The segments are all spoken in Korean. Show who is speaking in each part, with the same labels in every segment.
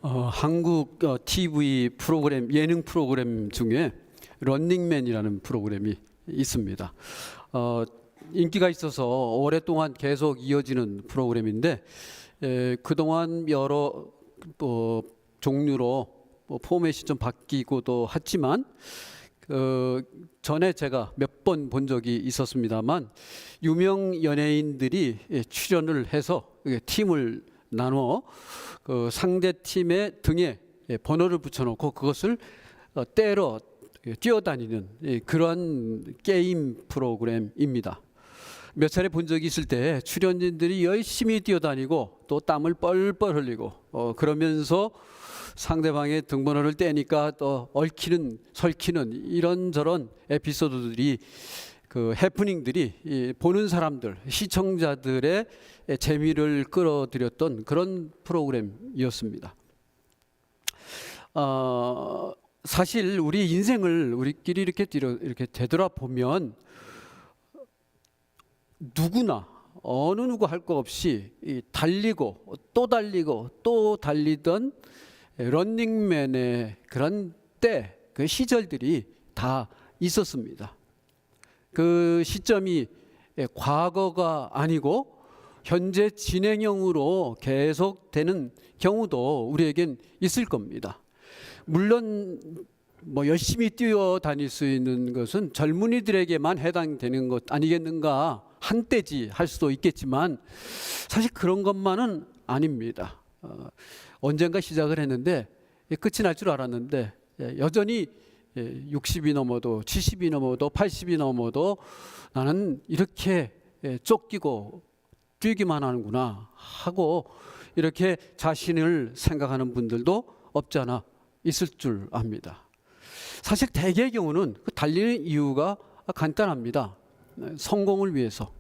Speaker 1: 한국 TV 프로그램, 예능 프로그램 중에 런닝맨이라는 프로그램이 있습니다. 인기가 있어서 오랫동안 계속 이어지는 프로그램인데 그동안 여러 종류로 포맷이 좀 바뀌고도 했지만 전에 제가 몇 번 본 적이 있었습니다만 유명 연예인들이 출연을 해서 팀을 나눠 상대 팀의 등에 번호를 붙여놓고 그것을 때려 뛰어다니는 그런 게임 프로그램입니다. 몇 차례 본 적이 있을 때 출연진들이 열심히 뛰어다니고 또 땀을 뻘뻘 흘리고 그러면서 상대방의 등번호를 떼니까 또 얽히는 설키는 이런저런 에피소드들이 해프닝들이 보는 사람들, 시청자들의 재미를 끌어들였던 그런 프로그램이었습니다. 사실 우리 인생을 우리끼리 이렇게 되돌아보면 누구나 어느 누구 할 거 없이 달리고 또 달리고 또 달리던 런닝맨의 그런 때, 그 시절들이 다 있었습니다. 그 시점이 과거가 아니고 현재 진행형으로 계속되는 경우도 우리에겐 있을 겁니다. 물론 열심히 뛰어다닐 수 있는 것은 젊은이들에게만 해당되는 것 아니겠는가, 한때지 할 수도 있겠지만 사실 그런 것만은 아닙니다. 언젠가 시작을 했는데 끝이 날 줄 알았는데 여전히 60이 넘어도 70이 넘어도 80이 넘어도 나는 이렇게 쫓기고 뛰기만 하는구나 하고 이렇게 자신을 생각하는 분들도 없지 않아 있을 줄 압니다. 사실 대개의 경우는 그 달리는 이유가 간단합니다. 성공을 위해서,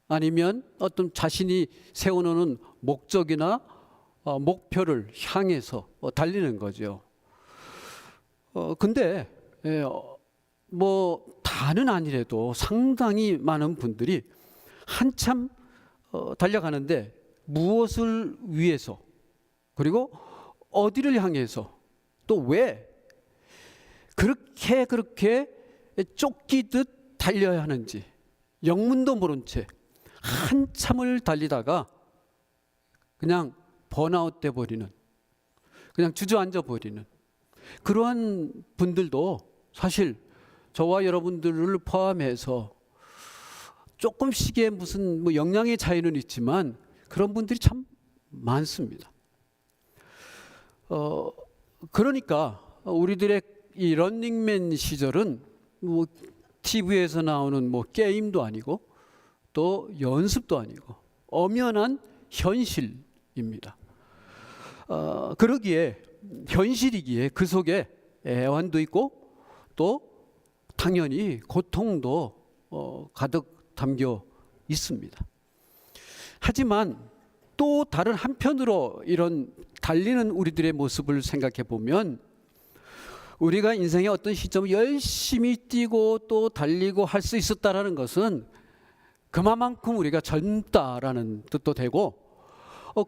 Speaker 1: 아니면 어떤 자신이 세워놓은 목적이나 목표를 향해서 달리는 거죠. 근데 다는 아니래도 상당히 많은 분들이 한참 달려가는데 무엇을 위해서, 그리고 어디를 향해서, 또 왜 그렇게 쫓기듯 달려야 하는지 영문도 모른 채 한참을 달리다가 그냥 번아웃 돼 버리는, 그냥 주저앉아 버리는 그러한 분들도 사실 저와 여러분들을 포함해서 조금씩의 무슨 영향의 차이는 있지만 그런 분들이 참 많습니다. 그러니까 우리들의 이 런닝맨 시절은 TV에서 나오는 게임도 아니고 또 연습도 아니고 엄연한 현실입니다. 그러기에 현실이기에 그 속에 애환도 있고 또 당연히 고통도 가득 담겨 있습니다. 하지만 또 다른 한편으로 이런 달리는 우리들의 모습을 생각해 보면 우리가 인생의 어떤 시점을 열심히 뛰고 또 달리고 할 수 있었다라는 것은 그만큼 우리가 젊다라는 뜻도 되고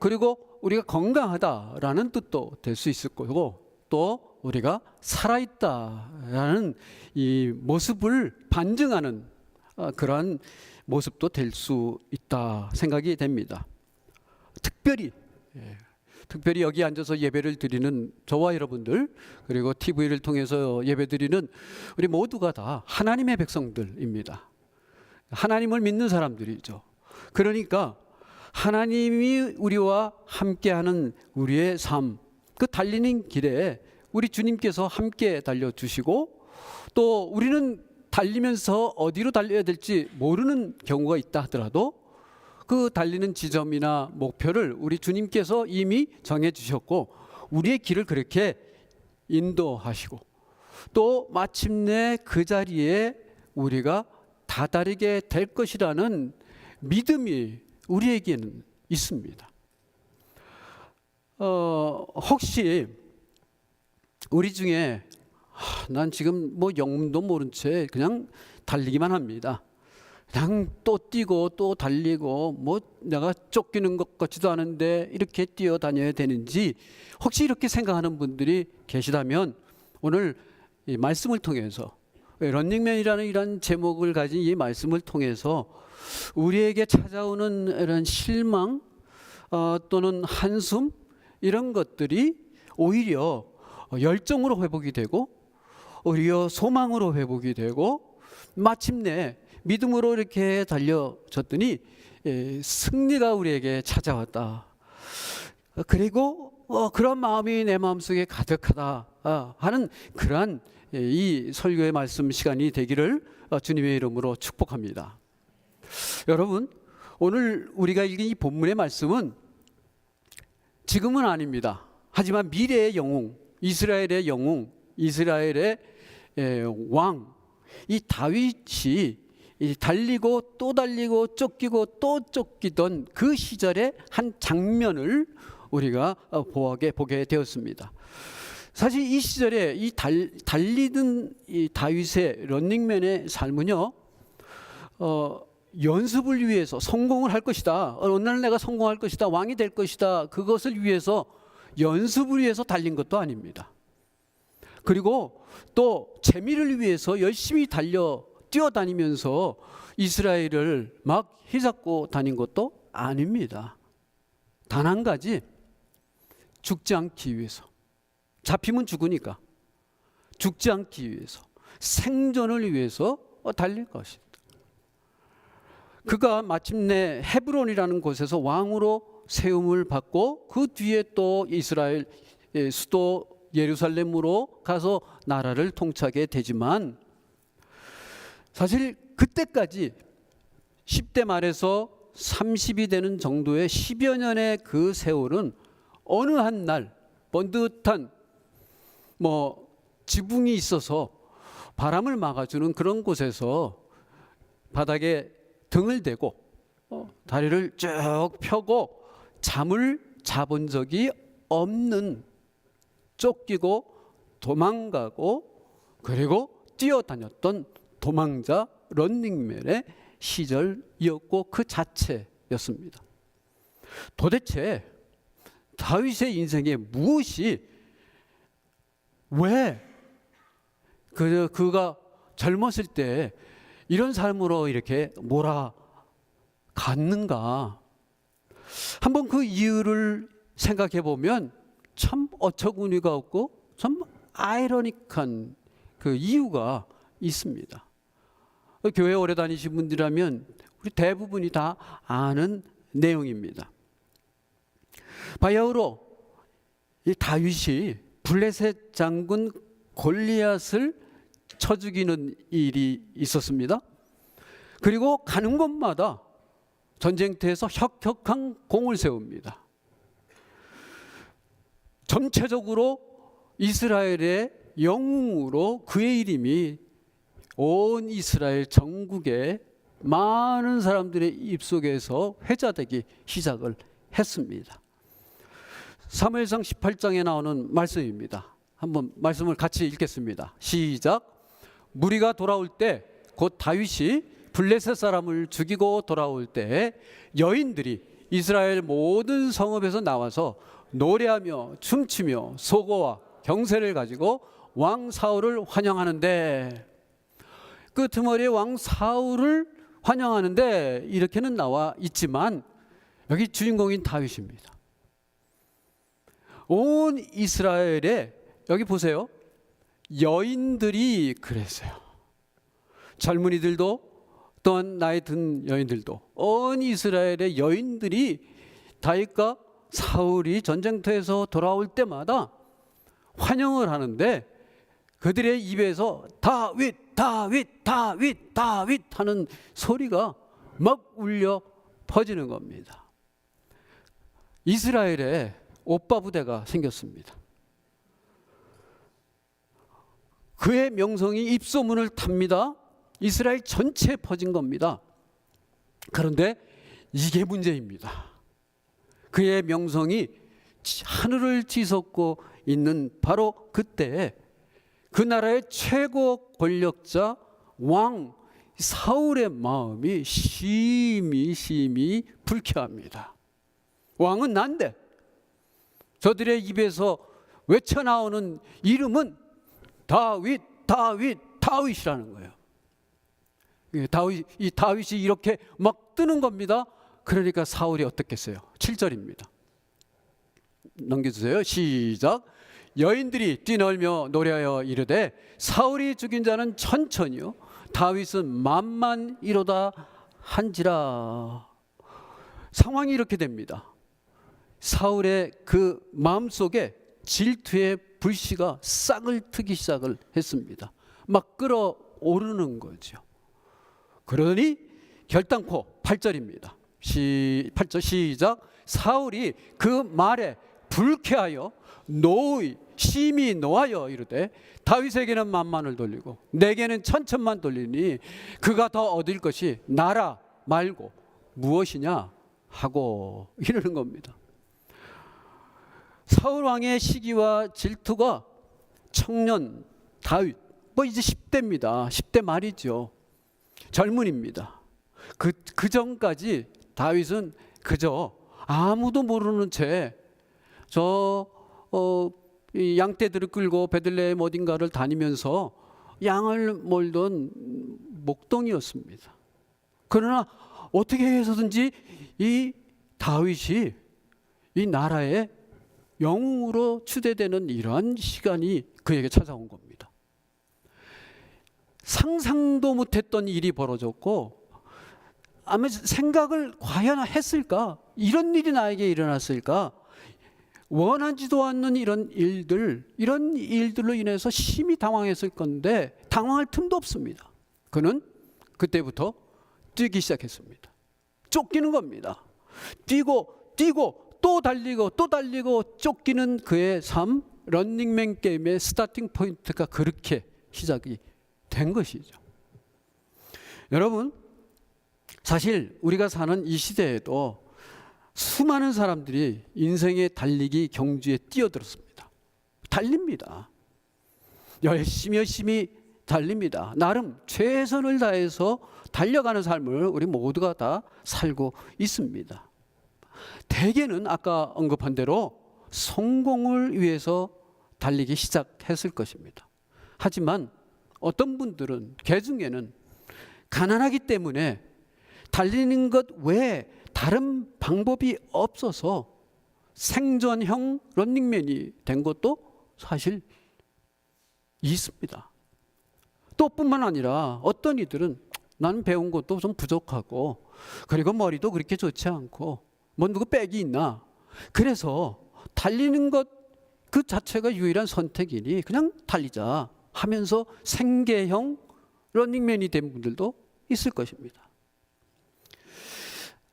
Speaker 1: 그리고 우리가 건강하다라는 뜻도 될 수 있을 거고, 또 우리가 살아있다라는 이 모습을 반증하는 그러한 모습도 될 수 있다 생각이 됩니다. 특별히 여기 앉아서 예배를 드리는 저와 여러분들, 그리고 TV를 통해서 예배드리는 우리 모두가 다 하나님의 백성들입니다. 하나님을 믿는 사람들이죠. 그러니까 하나님이 우리와 함께하는 우리의 삶, 그 달리는 길에 우리 주님께서 함께 달려주시고, 또 우리는 달리면서 어디로 달려야 될지 모르는 경우가 있다 하더라도 그 달리는 지점이나 목표를 우리 주님께서 이미 정해 주셨고 우리의 길을 그렇게 인도하시고 또 마침내 그 자리에 우리가 다다르게 될 것이라는 믿음이 우리에게는 있습니다. 혹시 우리 중에 난 지금 영문도 모른 채 그냥 달리기만 합니다, 그냥 또 뛰고 또 달리고 뭐 내가 쫓기는 것 같지도 않은데 이렇게 뛰어다녀야 되는지 혹시 이렇게 생각하는 분들이 계시다면 오늘 이 말씀을 통해서 런닝맨이라는 이런 제목을 가진 이 말씀을 통해서 우리에게 찾아오는 이런 실망 또는 한숨 이런 것들이 오히려 열정으로 회복이 되고 오히려 소망으로 회복이 되고 마침내 믿음으로 이렇게 달려졌더니 승리가 우리에게 찾아왔다. 그리고 그런 마음이 내 마음속에 가득하다 하는 그러한 이 설교의 말씀 시간이 되기를 주님의 이름으로 축복합니다. 여러분, 오늘 우리가 읽은 이 본문의 말씀은 지금은 아닙니다. 하지만 미래의 영웅, 이스라엘의 영웅, 이스라엘의 왕, 이 다윗이 달리고 또 달리고 쫓기고 또 쫓기던 그 시절의 한 장면을 우리가 보게 되었습니다. 사실 이 시절에 이 달리던 이 다윗의 런닝맨의 삶은요, 연습을 위해서 성공을 할 것이다. 어느 날 내가 성공할 것이다. 왕이 될 것이다. 그것을 위해서 연습을 위해서 달린 것도 아닙니다. 그리고 또 재미를 위해서 열심히 뛰어다니면서 이스라엘을 막 휘잡고 다닌 것도 아닙니다. 단 한 가지, 죽지 않기 위해서. 잡히면 죽으니까 죽지 않기 위해서, 생존을 위해서 달릴 것이다. 그가 마침내 헤브론이라는 곳에서 왕으로 세움을 받고 그 뒤에 또 이스라엘 수도 예루살렘으로 가서 나라를 통치하게 되지만 사실 그때까지 10대 말에서 30이 되는 정도의 10여 년의 그 세월은 어느 한 날 번듯한 지붕이 있어서 바람을 막아주는 그런 곳에서 바닥에 등을 대고 다리를 쭉 펴고 잠을 자본 적이 없는, 쫓기고 도망가고 그리고 뛰어다녔던 도망자 런닝맨의 시절이었고 그 자체였습니다. 도대체 다윗의 인생에 무엇이 왜 그가 젊었을 때 이런 삶으로 이렇게 몰아갔는가? 한번 그 이유를 생각해 보면 참 어처구니가 없고 참 아이러닉한 그 이유가 있습니다. 교회 오래 다니신 분들이라면 우리 대부분이 다 아는 내용입니다. 바야흐로 이 다윗이 블레셋 장군 골리앗을 쳐 죽이는 일이 있었습니다. 그리고 가는 곳마다 전쟁터에서 혁혁한 공을 세웁니다. 전체적으로 이스라엘의 영웅으로 그의 이름이 온 이스라엘 전국의 많은 사람들의 입속에서 회자되기 시작을 했습니다. 사무엘상 18장에 나오는 말씀입니다. 한번 말씀을 같이 읽겠습니다. 시작. 무리가 돌아올 때 곧 다윗이 블레셋 사람을 죽이고 돌아올 때 여인들이 이스라엘 모든 성읍에서 나와서 노래하며 춤추며 소고와 경세를 가지고 왕 사울을 환영하는데, 끄트머리에 왕 사울을 환영하는데 이렇게는 나와 있지만 여기 주인공인 다윗입니다. 온 이스라엘에 여기 보세요. 여인들이 그랬어요. 젊은이들도 또한 나이 든 여인들도 온 이스라엘의 여인들이 다윗과 사울이 전쟁터에서 돌아올 때마다 환영을 하는데 그들의 입에서 다윗 다윗 다윗 다윗 하는 소리가 막 울려 퍼지는 겁니다. 이스라엘에 오빠 부대가 생겼습니다. 그의 명성이 입소문을 탑니다. 이스라엘 전체에 퍼진 겁니다. 그런데 이게 문제입니다. 그의 명성이 하늘을 치솟고 있는 바로 그때 그 나라의 최고 권력자 왕 사울의 마음이 심히 불쾌합니다. 왕은 난데 저들의 입에서 외쳐나오는 이름은 다윗, 다윗, 다윗이라는 거예요. 이 다윗이 이렇게 막 뜨는 겁니다. 그러니까 사울이 어떻겠어요? 7절입니다. 넘겨주세요. 시작. 여인들이 뛰놀며 노래하여 이르되 사울이 죽인 자는 천천히요 다윗은 만만이로다 한지라. 상황이 이렇게 됩니다. 사울의 그 마음속에 질투의 불씨가 싹을 트기 시작을 했습니다. 막 끓어오르는 거죠. 그러니 결단코 8절입니다. 8절 시작. 사울이 그 말에 불쾌하여 심히 노하여 이르되 다윗에게는 만만을 돌리고 내게는 천천만 돌리니 그가 더 얻을 것이 나라 말고 무엇이냐 하고 이러는 겁니다. 사울 왕의 시기와 질투가 청년 다윗 이제 10대입니다. 10대 말이죠. 젊은입니다. 그 전까지 다윗은 그저 아무도 모르는 채 이 양떼들을 끌고 베들레헴 어딘가를 다니면서 양을 몰던 목동이었습니다. 그러나 어떻게 해서든지 이 다윗이 이 나라의 영웅으로 추대되는 이러한 시간이 그에게 찾아온 겁니다. 상상도 못했던 일이 벌어졌고 아마 생각을 과연 했을까? 이런 일이 나에게 일어났을까? 원하지도 않는 이런 일들로 인해서 심히 당황했을 건데 당황할 틈도 없습니다. 그는 그때부터 뛰기 시작했습니다. 쫓기는 겁니다. 뛰고 또 달리고 쫓기는 그의 삶, 런닝맨 게임의 스타팅 포인트가 그렇게 시작이 된 것이죠. 여러분, 사실 우리가 사는 이 시대에도 수많은 사람들이 인생의 달리기 경주에 뛰어들었습니다. 달립니다. 열심히 달립니다. 나름 최선을 다해서 달려가는 삶을 우리 모두가 다 살고 있습니다. 대개는 아까 언급한 대로 성공을 위해서 달리기 시작했을 것입니다. 하지만 어떤 분들은 개중에는 가난하기 때문에 달리는 것 외에 다른 방법이 없어서 생존형 런닝맨이 된 것도 사실 있습니다. 또 뿐만 아니라 어떤 이들은 나는 배운 것도 좀 부족하고 그리고 머리도 그렇게 좋지 않고 뭐 누구 빽이 있나 그래서 달리는 것 그 자체가 유일한 선택이니 그냥 달리자 하면서 생계형 런닝맨이 된 분들도 있을 것입니다.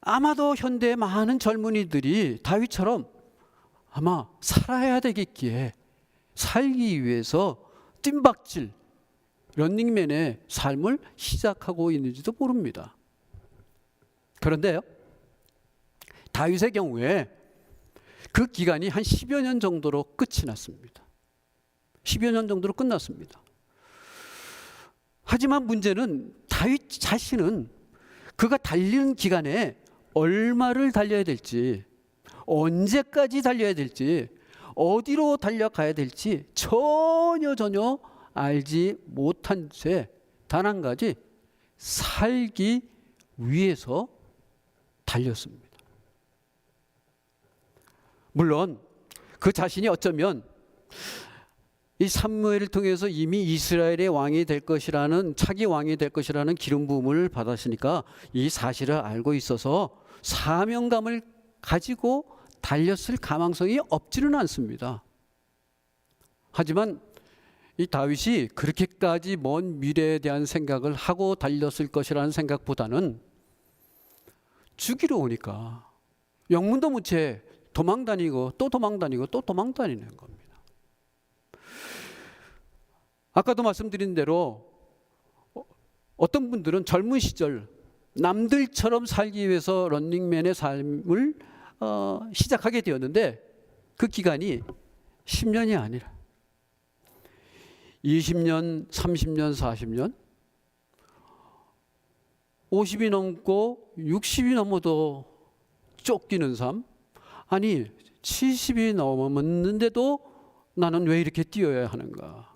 Speaker 1: 아마도 현대의 많은 젊은이들이 다윗처럼 아마 살아야 되겠기에 살기 위해서 뜀박질 런닝맨의 삶을 시작하고 있는지도 모릅니다. 그런데요, 다윗의 경우에 그 기간이 한 10여 년 정도로 끝이 났습니다. 10여 년 정도로 끝났습니다. 하지만 문제는 다윗 자신은 그가 달리는 기간에 얼마를 달려야 될지, 언제까지 달려야 될지, 어디로 달려가야 될지 전혀 알지 못한 채 단 한 가지 살기 위해서 달렸습니다. 물론 그 자신이 어쩌면 이 사무엘을 통해서 이미 이스라엘의 왕이 될 것이라는 차기 왕이 될 것이라는 기름 부음을 받았으니까 이 사실을 알고 있어서 사명감을 가지고 달렸을 가망성이 없지는 않습니다. 하지만 이 다윗이 그렇게까지 먼 미래에 대한 생각을 하고 달렸을 것이라는 생각보다는 죽이러 오니까 영문도 못해 도망다니고 또 도망다니고 또 도망다니는 겁니다. 아까도 말씀드린 대로 어떤 분들은 젊은 시절 남들처럼 살기 위해서 런닝맨의 삶을 시작하게 되었는데 그 기간이 10년이 아니라 20년, 30년, 40년 50이 넘고 60이 넘어도 쫓기는 삶, 아니 70이 넘었는데도 나는 왜 이렇게 뛰어야 하는가?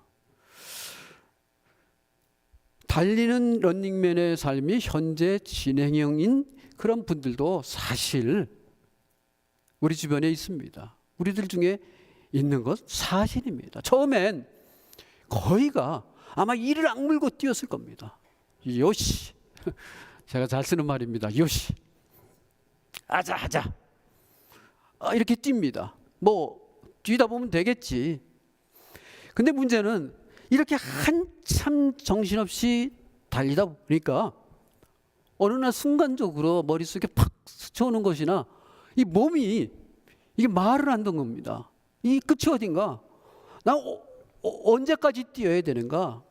Speaker 1: 달리는 런닝맨의 삶이 현재 진행형인 그런 분들도 사실 우리 주변에 있습니다. 우리들 중에 있는 것 사실입니다. 처음엔 거의가 아마 이를 악물고 뛰었을 겁니다. 요시, 제가 잘 쓰는 말입니다. 요시, 아자 이렇게 뜁니다. 뭐 뛰다 보면 되겠지. 근데 문제는 이렇게 한참 정신없이 달리다 보니까 어느 날 순간적으로 머릿속에 팍 스쳐오는 것이나 이 몸이 이게 말을 안 듣는 겁니다. 이 끝이 어딘가? 나 언제까지 뛰어야 되는가?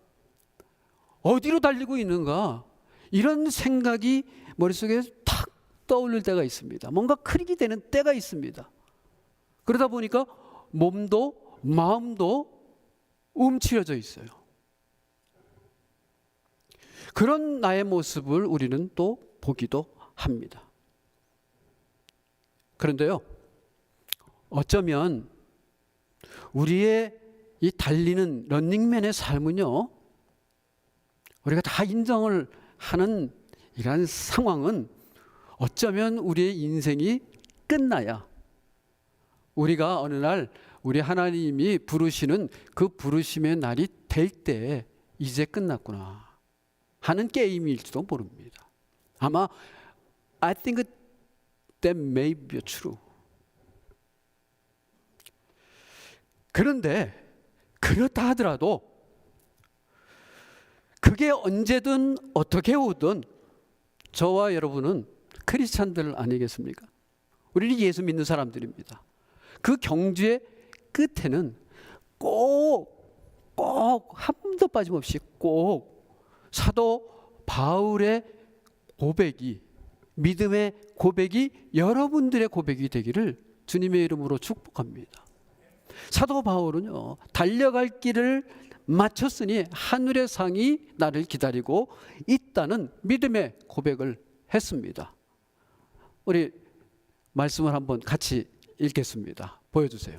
Speaker 1: 어디로 달리고 있는가? 이런 생각이 머릿속에 탁 떠오를 때가 있습니다. 뭔가 클릭이 되는 때가 있습니다. 그러다 보니까 몸도 마음도 움츠려져 있어요. 그런 나의 모습을 우리는 또 보기도 합니다. 그런데요, 어쩌면 우리의 이 달리는 런닝맨의 삶은요, 우리가 다 인정을 하는 이러한 상황은 어쩌면 우리의 인생이 끝나야 우리가 어느 날 우리 하나님이 부르시는 그 부르심의 날이 될 때 이제 끝났구나 하는 게임일지도 모릅니다. 아마 I think that may be true. 그런데 그렇다 하더라도 그게 언제든 어떻게 오든 저와 여러분은 크리스찬들 아니겠습니까? 우리는 예수 믿는 사람들입니다. 그 경주의 끝에는 꼭 한도 빠짐없이 꼭 사도 바울의 고백이, 믿음의 고백이 여러분들의 고백이 되기를 주님의 이름으로 축복합니다. 사도 바울은요, 달려갈 길을 마쳤으니 하늘의 상이 나를 기다리고 있다는 믿음의 고백을 했습니다. 우리 말씀을 한번 같이 읽겠습니다. 보여주세요.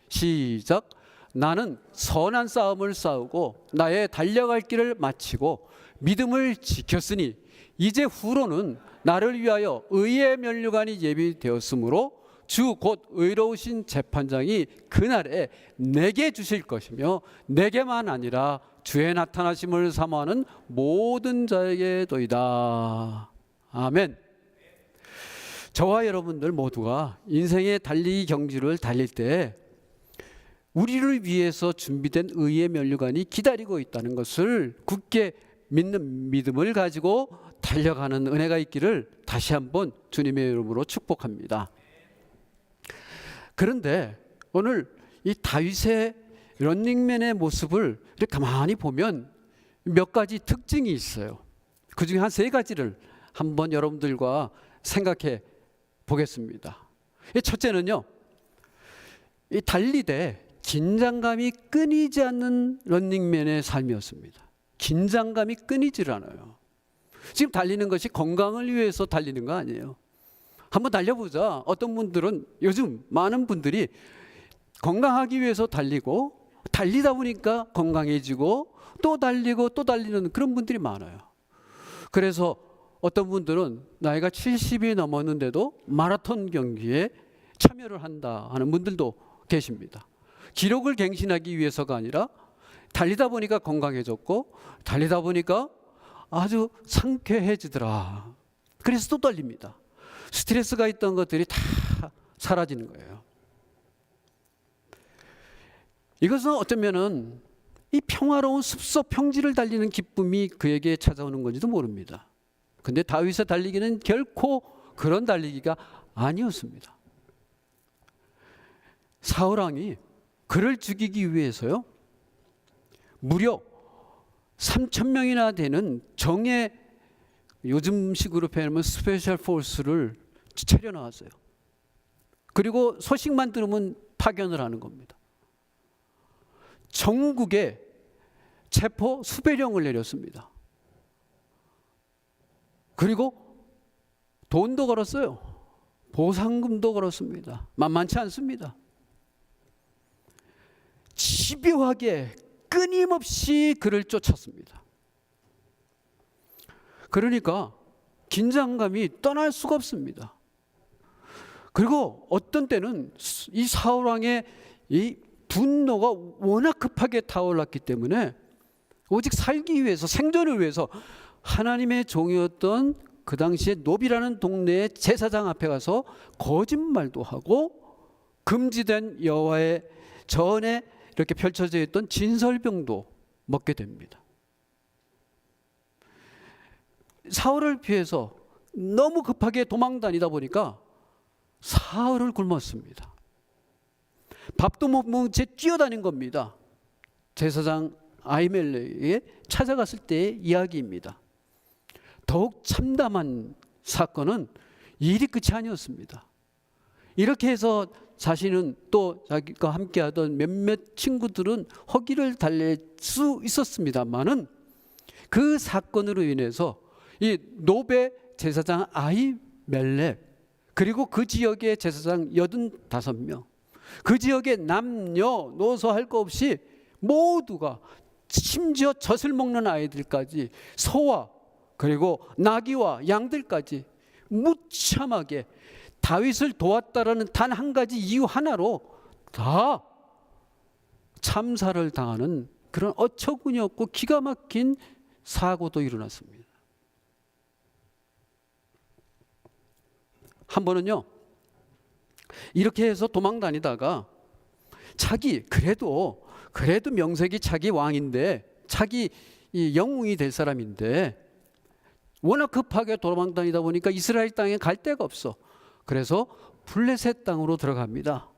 Speaker 1: 시작. 나는 선한 싸움을 싸우고 나의 달려갈 길을 마치고 믿음을 지켰으니 이제 후로는 나를 위하여 의의 면류관이 예비되었으므로 주 곧 의로우신 재판장이 그날에 내게 주실 것이며 내게만 아니라 주의 나타나심을 사모하는 모든 자에게도이다. 아멘. 저와 여러분들 모두가 인생의 달리기 경주를 달릴 때 우리를 위해서 준비된 의의 면류관이 기다리고 있다는 것을 굳게 믿는 믿음을 가지고 달려가는 은혜가 있기를 다시 한번 주님의 이름으로 축복합니다. 그런데 오늘 이 다윗의 런닝맨의 모습을 이렇게 가만히 보면 몇 가지 특징이 있어요. 그 중에 한 세 가지를 한번 여러분들과 생각해 보겠습니다. 첫째는요, 이 달리되 긴장감이 끊이지 않는 런닝맨의 삶이었습니다. 긴장감이 끊이질 않아요. 지금 달리는 것이 건강을 위해서 달리는 거 아니에요. 한번 달려보자. 어떤 분들은 요즘 많은 분들이 건강하기 위해서 달리고 달리다 보니까 건강해지고 또 달리고 또 달리는 그런 분들이 많아요. 그래서 어떤 분들은 나이가 70이 넘었는데도 마라톤 경기에 참여를 한다 하는 분들도 계십니다. 기록을 갱신하기 위해서가 아니라 달리다 보니까 건강해졌고 달리다 보니까 아주 상쾌해지더라. 그래서 또 달립니다. 스트레스가 있던 것들이 다 사라지는 거예요. 이것은 어쩌면은 이 평화로운 숲속 평지를 달리는 기쁨이 그에게 찾아오는 건지도 모릅니다. 근데 다윗의 달리기는 결코 그런 달리기가 아니었습니다. 사울왕이 그를 죽이기 위해서요, 무려 3,000명이나 되는 정예, 요즘식으로 표현하면 스페셜 포스를 차려 나왔어요. 그리고 소식만 들으면 파견을 하는 겁니다. 전국에 체포 수배령을 내렸습니다. 그리고 돈도 걸었어요. 보상금도 걸었습니다. 만만치 않습니다. 집요하게 끊임없이 그를 쫓았습니다. 그러니까 긴장감이 떠날 수가 없습니다. 그리고 어떤 때는 이 사울 왕의 이 분노가 워낙 급하게 타올랐기 때문에 오직 살기 위해서, 생존을 위해서 하나님의 종이었던 그 당시에 노비라는 동네의 제사장 앞에 가서 거짓말도 하고 금지된 여호와의 전에 이렇게 펼쳐져 있던 진설병도 먹게 됩니다. 사울을 피해서 너무 급하게 도망 다니다 보니까 사흘을 굶었습니다. 밥도 못 먹은 채 뛰어다닌 겁니다. 제사장 아히멜렉에게 찾아갔을 때의 이야기입니다. 더욱 참담한 사건은 일이 끝이 아니었습니다. 이렇게 해서 자신은 또 자기가 함께하던 몇몇 친구들은 허기를 달랠 수 있었습니다만은 그 사건으로 인해서 이 노베 제사장 아히멜렉, 그리고 그 지역의 제사장 85명, 그 지역의 남녀노소 할 것 없이 모두가, 심지어 젖을 먹는 아이들까지, 소와 그리고 나귀와 양들까지 무참하게 다윗을 도왔다라는 단 한 가지 이유 하나로 다 참사를 당하는 그런 어처구니 없고 기가 막힌 사고도 일어났습니다. 한 번은요, 이렇게 해서 도망 다니다가 그래도 명색이 자기 왕인데, 자기 영웅이 될 사람인데 워낙 급하게 도망 다니다 보니까 이스라엘 땅에 갈 데가 없어. 그래서 블레셋 땅으로 들어갑니다.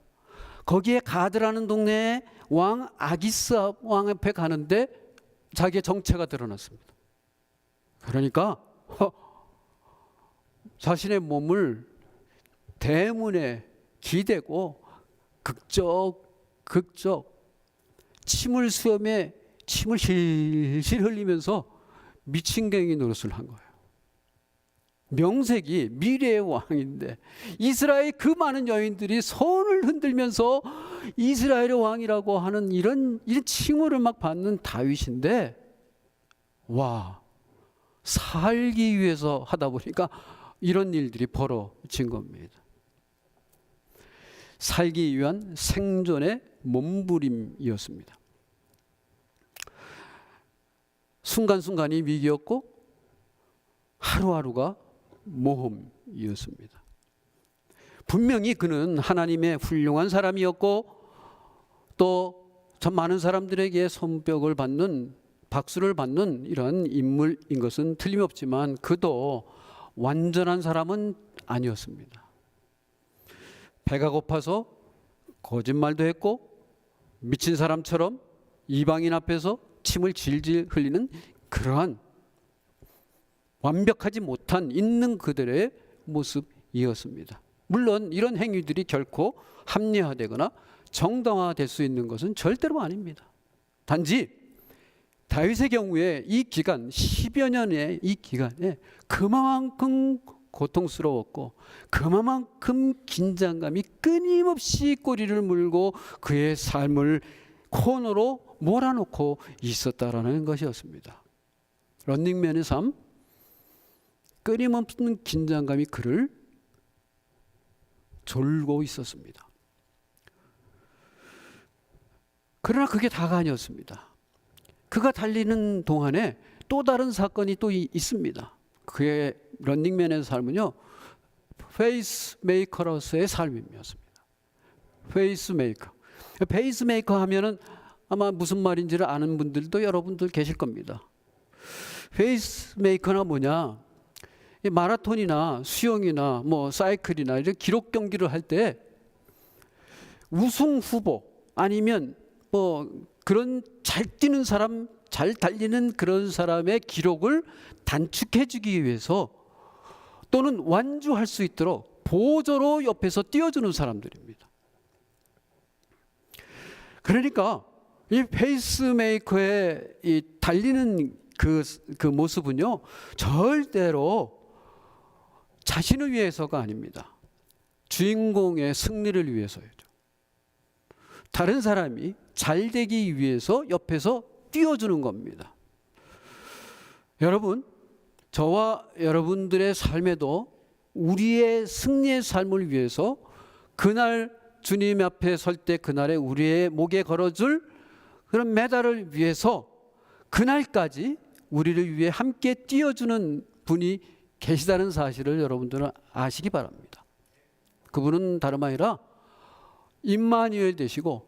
Speaker 1: 거기에 가드라는 동네에 왕 아기스 왕 앞에 가는데 자기의 정체가 드러났습니다. 그러니까 자신의 몸을 대문에 기대고 극적 침을 수염에 침을 실실 흘리면서 미친경이 노릇을 한 거예요. 명색이 미래의 왕인데 이스라엘 그 많은 여인들이 손을 흔들면서 이스라엘의 왕이라고 하는 이런 칭호를 막 받는 다윗인데, 와, 살기 위해서 하다 보니까 이런 일들이 벌어진 겁니다. 살기 위한 생존의 몸부림이었습니다. 순간순간이 위기였고 하루하루가 모험이었습니다. 분명히 그는 하나님의 훌륭한 사람이었고 또 참 많은 사람들에게 손뼉을 받는, 박수를 받는 이런 인물인 것은 틀림없지만 그도 완전한 사람은 아니었습니다. 배가 고파서 거짓말도 했고 미친 사람처럼 이방인 앞에서 침을 질질 흘리는 그러한 완벽하지 못한 있는 그들의 모습이었습니다. 물론 이런 행위들이 결코 합리화되거나 정당화될 수 있는 것은 절대로 아닙니다. 단지 다윗의 경우에 이 기간 10여 년의 이 기간에 그만큼 고통스러웠고 그만큼 긴장감이 끊임없이 꼬리를 물고 그의 삶을 코너로 몰아놓고 있었다라는 것이었습니다. 런닝맨의 삶, 끊임없는 긴장감이 그를 졸고 있었습니다. 그러나 그게 다가 아니었습니다. 그가 달리는 동안에 또 다른 사건이 또 있습니다. 그의 런닝맨의 삶은요, 페이스메이커로서의 삶이었습니다. 페이스메이커 하면은 아마 무슨 말인지를 아는 분들도 여러분들 계실 겁니다. 페이스메이커나 뭐냐, 마라톤이나 수영이나 뭐 사이클이나 이런 기록 경기를 할 때 우승 후보 아니면 뭐 그런 잘 뛰는 사람, 잘 달리는 그런 사람의 기록을 단축해 주기 위해서 또는 완주할 수 있도록 보조로 옆에서 띄워주는 사람들입니다. 그러니까 이 페이스메이커의 이 달리는 그 모습은요, 절대로 자신을 위해서가 아닙니다. 주인공의 승리를 위해서였죠. 다른 사람이 잘 되기 위해서 옆에서 띄워주는 겁니다. 여러분, 저와 여러분들의 삶에도 우리의 승리의 삶을 위해서 그날 주님 앞에 설 때 그날에 우리의 목에 걸어줄 그런 메달을 위해서 그날까지 우리를 위해 함께 띄워주는 분이 계시다는 사실을 여러분들은 아시기 바랍니다. 그분은 다름 아니라 임마누엘 되시고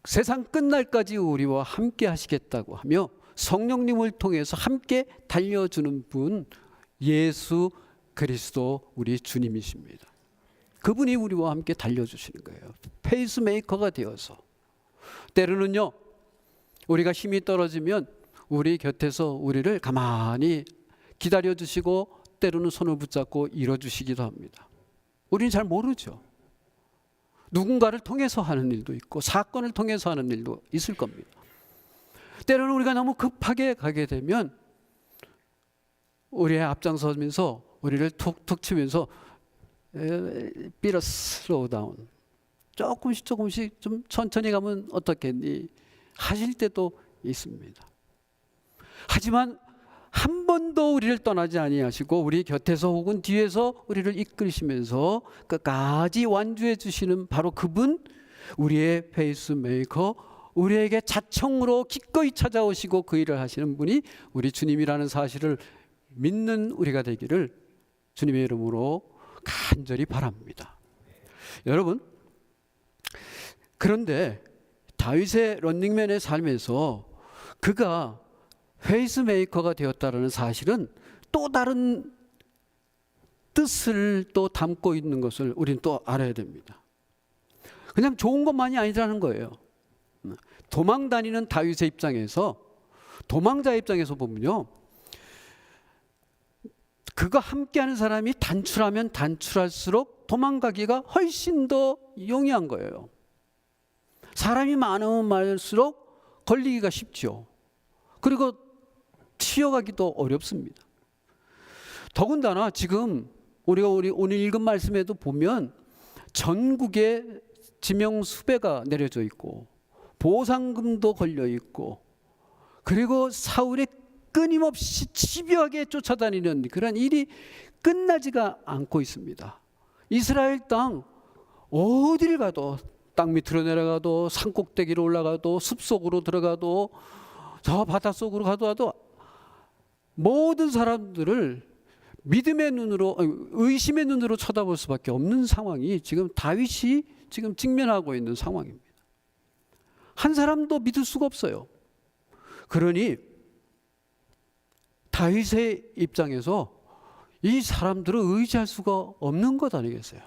Speaker 1: 세상 끝날까지 우리와 함께 하시겠다고 하며 성령님을 통해서 함께 달려주는 분, 예수 그리스도 우리 주님이십니다. 그분이 우리와 함께 달려주시는 거예요. 페이스메이커가 되어서. 때로는요, 우리가 힘이 떨어지면 우리 곁에서 우리를 가만히 기다려주시고 때로는 손을 붙잡고 일어주시기도 합니다. 우리는 잘 모르죠. 누군가를 통해서 하는 일도 있고 사건을 통해서 하는 일도 있을 겁니다. 때로는 우리가 너무 급하게 가게 되면 우리의 앞장서면서 우리를 툭툭 치면서 Better slow down. 조금씩 좀 천천히 가면 어떻겠니? 하실 때도 있습니다. 하지만 한 번도 우리를 떠나지 아니하시고 우리 곁에서 혹은 뒤에서 우리를 이끌시면서 끝까지 완주해 주시는 바로 그분, 우리의 페이스메이커, 우리에게 자청으로 기꺼이 찾아오시고 그 일을 하시는 분이 우리 주님이라는 사실을 믿는 우리가 되기를 주님의 이름으로 간절히 바랍니다. 여러분, 그런데 다윗의 런닝맨의 삶에서 그가 페이스메이커가 되었다는 사실은 또 다른 뜻을 또 담고 있는 것을 우리는 또 알아야 됩니다. 그냥 좋은 것만이 아니라는 거예요. 도망 다니는 다윗의 입장에서, 도망자의 입장에서 보면요, 그가 함께하는 사람이 단출하면 단출할수록 도망가기가 훨씬 더 용이한 거예요. 사람이 많으면 많을수록 걸리기가 쉽죠. 그리고 튀어가기도 어렵습니다. 더군다나 지금 우리 오늘 읽은 말씀에도 보면 전국에 지명 수배가 내려져 있고 보상금도 걸려 있고 그리고 사울의 끊임없이 집요하게 쫓아다니는 그런 일이 끝나지가 않고 있습니다. 이스라엘 땅 어디를 가도, 땅 밑으로 내려가도, 산 꼭대기로 올라가도, 숲속으로 들어가도, 저 바닷속으로 가도 모든 사람들을 믿음의 눈으로, 의심의 눈으로 쳐다볼 수밖에 없는 상황이 지금 다윗이 지금 직면하고 있는 상황입니다. 한 사람도 믿을 수가 없어요. 그러니 다윗의 입장에서 이 사람들을 의지할 수가 없는 것 아니겠어요?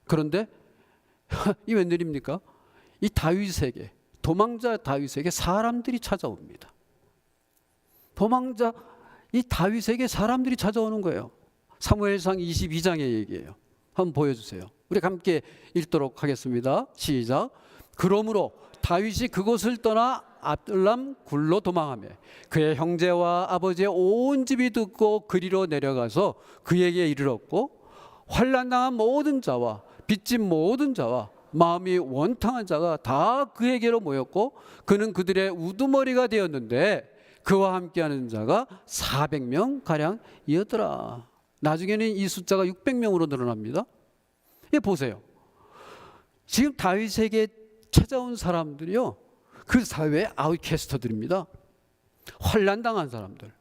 Speaker 1: 그런데 이 웬일입니까? 이 다윗에게, 도망자 다윗에게 사람들이 찾아옵니다. 도망자 이 다윗에게 사람들이 찾아오는 거예요. 사무엘상 22장의 얘기예요. 한번 보여주세요. 우리 함께 읽도록 하겠습니다. 시작. 그러므로 다윗이 그곳을 떠나 아둘람 굴로 도망하며 그의 형제와 아버지의 온 집이 듣고 그리로 내려가서 그에게 이르렀고 환난당한 모든 자와 빚진 모든 자와 마음이 원탕한 자가 다 그에게로 모였고 그는 그들의 우두머리가 되었는데 그와 함께하는 자가 400명 가량이었더라. 나중에는 이 숫자가 600명으로 늘어납니다. 예, 보세요. 지금 다윗에게 찾아온 사람들이요, 그 사회의 아웃캐스터들입니다. 환난당한 사람들,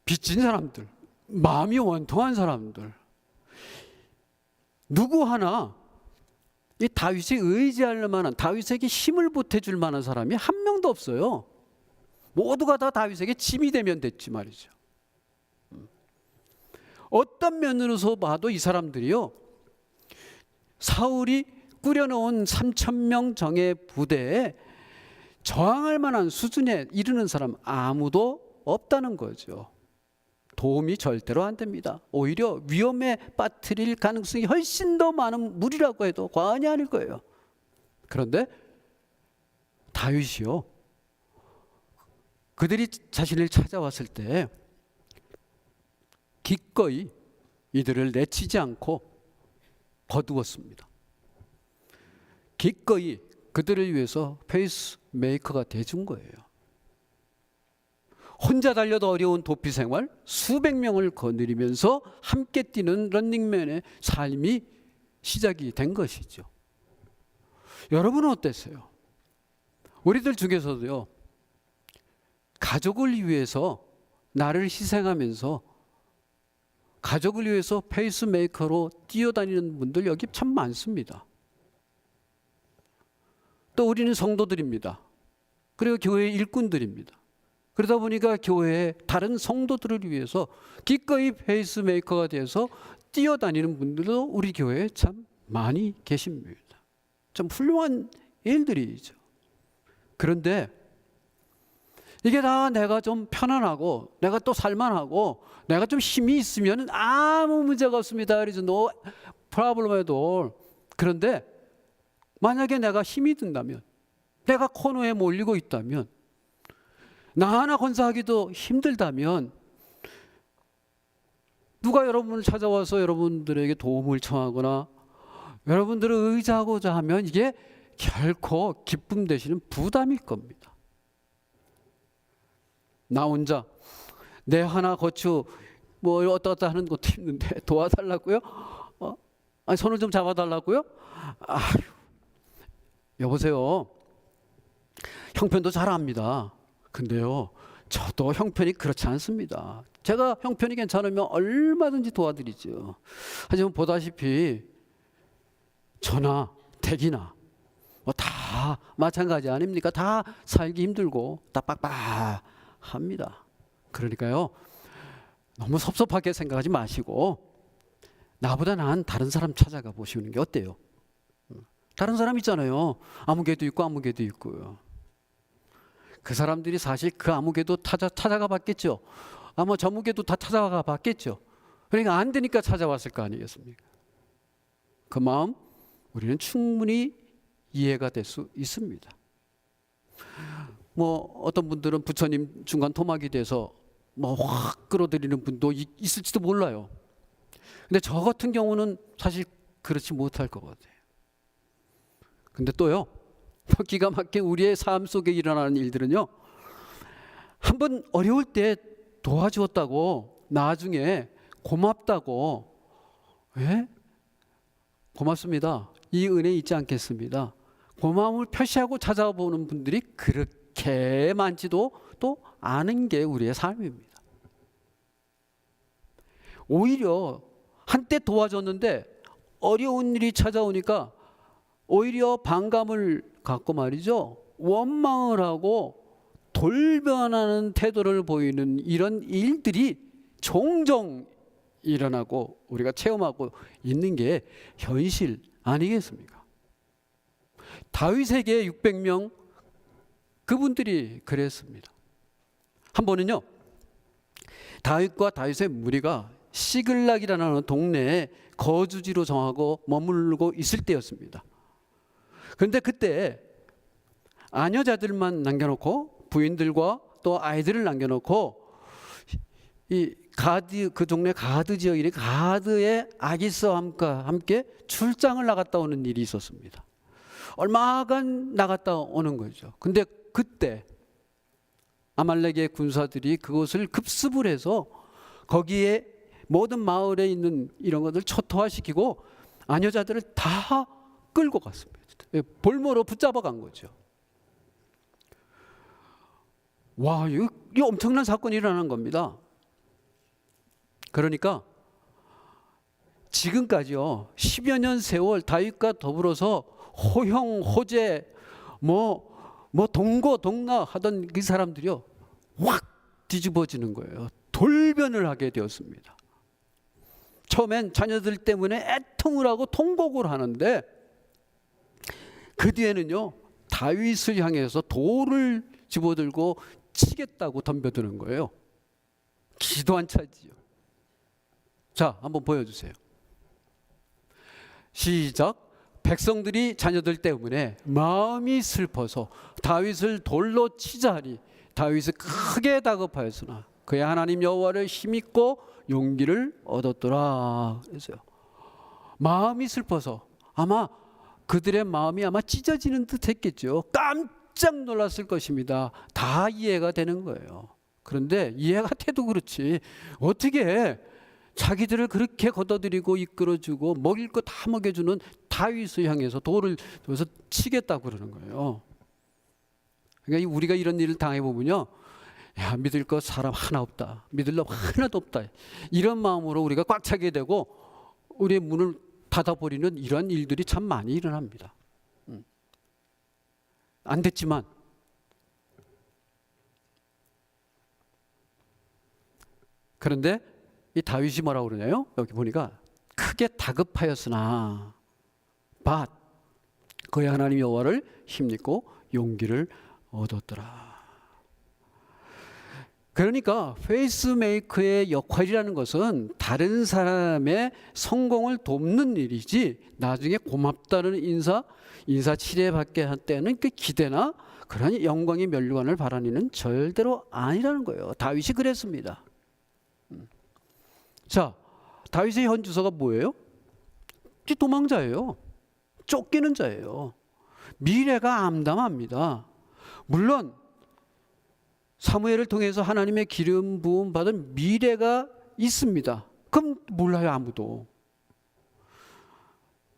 Speaker 1: 빚진 사람들, 마음이 원통한 사람들, 누구 하나 이 다윗이 의지할 만한, 다윗에게 힘을 보태줄 만한 사람이 한 명도 없어요. 모두가 다 다윗에게 짐이 되면 됐지 말이죠. 어떤 면으로서 봐도 이 사람들이요, 사울이 꾸려놓은 3,000명 정예 부대에 저항할 만한 수준에 이르는 사람 아무도 없다는 거죠. 도움이 절대로 안 됩니다. 오히려 위험에 빠뜨릴 가능성이 훨씬 더 많은 무리라고 해도 과언이 아닐 거예요. 그런데 다윗이요, 그들이 자신을 찾아왔을 때 기꺼이 이들을 내치지 않고 거두었습니다. 기꺼이 그들을 위해서 페이스메이커가 돼준 거예요. 혼자 달려도 어려운 도피 생활, 수백 명을 거느리면서 함께 뛰는 런닝맨의 삶이 시작이 된 것이죠. 여러분은 어땠어요? 우리들 중에서도요, 가족을 위해서 나를 희생하면서 가족을 위해서 페이스메이커로 뛰어다니는 분들 여기 참 많습니다. 또 우리는 성도들입니다. 그리고 교회의 일꾼들입니다. 그러다 보니까 교회의 다른 성도들을 위해서 기꺼이 페이스메이커가 돼서 뛰어다니는 분들도 우리 교회에 참 많이 계십니다. 참 훌륭한 일들이죠. 그런데 이게 다 내가 좀 편안하고 내가 또 살만하고 내가 좀 힘이 있으면 아무 문제가 없습니다. 그래서 no problem at all. 그런데 만약에 내가 힘이 든다면, 내가 코너에 몰리고 있다면, 나 하나 건사하기도 힘들다면 누가 여러분을 찾아와서 여러분들에게 도움을 청하거나 여러분들을 의지하고자 하면 이게 결코 기쁨 대신은 부담일 겁니다. 나 혼자 내 하나 거추 뭐 어떠 하는 것도 힘든데 도와달라고요? 아니 손을 좀 잡아달라고요? 아휴, 여보세요. 형편도 잘 압니다. 근데요, 저도 형편이 그렇지 않습니다. 제가 형편이 괜찮으면 얼마든지 도와드리죠. 하지만 보다시피 저나 댁이나 뭐 다 마찬가지 아닙니까? 다 살기 힘들고 다 빡빡합니다. 그러니까요, 너무 섭섭하게 생각하지 마시고 나보다 나은 다른 사람 찾아가 보시는 게 어때요? 다른 사람 있잖아요. 아무개도 있고 아무개도 있고요. 그 사람들이 사실 그 아무개도 찾아가 봤겠죠. 아마 저무개도 다 찾아가 봤겠죠. 그러니까 안 되니까 찾아왔을 거 아니겠습니까? 그 마음 우리는 충분히 이해가 될 수 있습니다. 뭐 어떤 분들은 부처님 중간 토막이 돼서 뭐 확 끌어들이는 분도 있을지도 몰라요. 근데 저 같은 경우는 사실 그렇지 못할 것 같아요. 근데 또요, 기가 막힌 우리의 삶 속에 일어나는 일들은요, 한번 어려울 때 도와주었다고 나중에 고맙다고, 예? 고맙습니다. 이 은혜 잊지 않겠습니다. 고마움을 표시하고 찾아보는 분들이 그렇게 많지도 또 않은 게 우리의 삶입니다. 오히려 한때 도와줬는데 어려운 일이 찾아오니까 오히려 반감을 갖고 말이죠, 원망을 하고 돌변하는 태도를 보이는 이런 일들이 종종 일어나고 우리가 체험하고 있는 게 현실 아니겠습니까? 다윗에게 600명 그분들이 그랬습니다. 한 번은요, 다윗과 다윗의 무리가 시글락이라는 동네에 거주지로 정하고 머물고 있을 때였습니다. 그런데 그때 아녀자들만 남겨놓고 부인들과 또 아이들을 남겨놓고 이 가드, 그 동네 가드 지역이 가드의 아기스와 함께 출장을 나갔다 오는 일이 있었습니다. 얼마간 나갔다 오는 거죠. 근데 그때 아말렉의 군사들이 그것을 급습을 해서 거기에 모든 마을에 있는 이런 것들 초토화시키고 아녀자들을 다 끌고 갔습니다. 볼모로 붙잡아 간 거죠. 와, 이거 엄청난 사건이 일어나는 겁니다. 그러니까 지금까지요, 10여 년 세월 다윗과 더불어서 호형, 호재, 뭐 동고, 동락 하던 그 사람들이요, 확 뒤집어지는 거예요. 돌변을 하게 되었습니다. 처음엔 자녀들 때문에 애통을 하고 통곡을 하는데 그 뒤에는요, 다윗을 향해서 돌을 집어들고 치겠다고 덤벼드는 거예요. 기도 안 차지요. 자, 한번 보여주세요. 시작. 백성들이 자녀들 때문에 마음이 슬퍼서 다윗을 돌로 치자 하니 다윗이 크게 다급하였으나 그의 하나님 여호와를 힘입고 용기를 얻었더라. 그래서요. 마음이 슬퍼서 아마 그들의 마음이 아마 찢어지는 듯 했겠죠. 깜짝 놀랐을 것입니다. 다 이해가 되는 거예요. 그런데 이해가 돼도 그렇지 어떻게 자기들을 그렇게 걷어들이고 이끌어주고 먹일 거 다 먹여주는 다윗을 향해서 돌을 들어서 치겠다고 그러는 거예요. 그러니까 우리가 이런 일을 당해보면요, 야, 믿을 거 사람 하나 없다, 믿을 놈 하나도 없다, 이런 마음으로 우리가 꽉 차게 되고 우리의 문을 닫아버리는 이러한 일들이 참 많이 일어납니다. 안 됐지만 그런데 이 다윗이 뭐라고 그러냐요? 여기 보니까 크게 다급하였으나 but 그의 하나님 여호와를 힘입고 용기를 얻었더라. 그러니까 페이스메이커의 역할이라는 것은 다른 사람의 성공을 돕는 일이지 나중에 고맙다는 인사 치레받게 할 때는 그 기대나 그런 영광의 면류관을 바라는 일은 절대로 아니라는 거예요. 다윗이 그랬습니다. 자, 다윗의 현 주소가 뭐예요? 도망자예요. 쫓기는 자예요. 미래가 암담합니다. 물론 사무엘을 통해서 하나님의 기름 부음 받은 미래가 있습니다. 그럼 몰라요, 아무도.